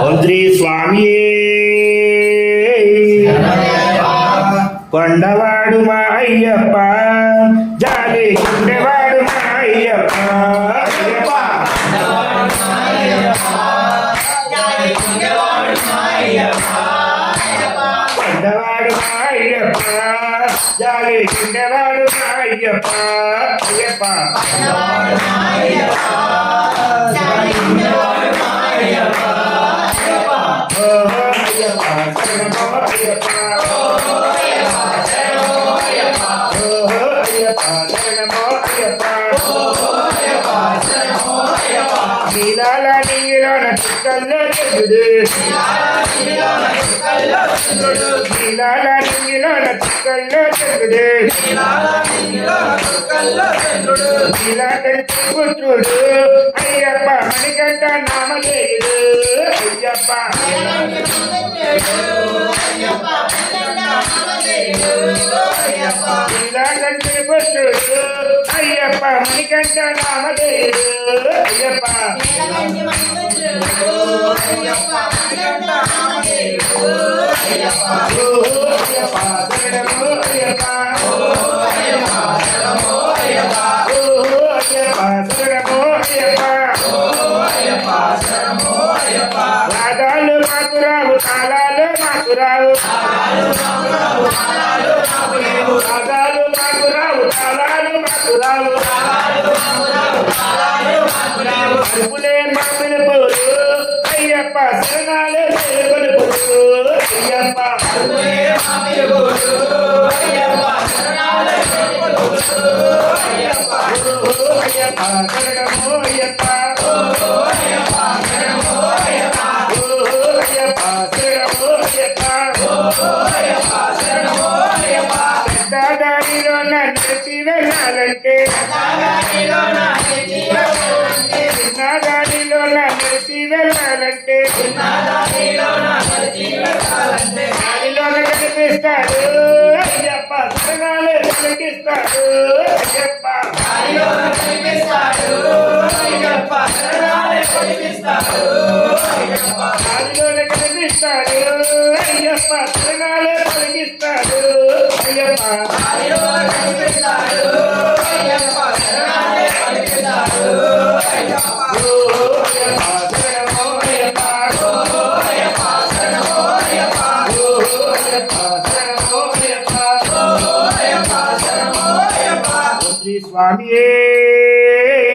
ఓం శ్రీ స్వామి కొండవాడు మా అయ్యప్ప, జాలి గుండెవాడు మా అయ్యప్ప. కొండవాడు మా అయ్యప్ప, జాలి గుండెవాడు మా అయ్యప్ప. అయ్యప్ప నీలాల నీలోన చుక్కల్లో చంద్రుడు, నీలాల నీలోన చుక్కల్లో చంద్రుడు, నీలాకడి పుత్రుడు అయ్యప్ప మణికంఠ నామధేయుడు. అయ్యప్ప నీలాకంటి పుత్రుడు అయ్యప్ప మణికంఠ నామధేయుడు. అయ్యప్ప రాగాలు మాకు రావు, తాళాలు మాకు రావు, రాగాలు మాకు రావు, తాళాలు మాకు రావు, అరుపులే మా పిలుపులు అయ్యప్ప, శరణాలే పిలుపులు. అయ్యప్ప అయ్యప్ప శరణము అయ్యప్ప, దారిలో నడిచి వెళ్ళాలంటే, దారిలో నడిచి వెళ్ళాలంటే దారిలోనే కనిపిస్తాడు అయ్యప్ప, శరణాలే కనిపిస్తాడు. అయ్యప్ప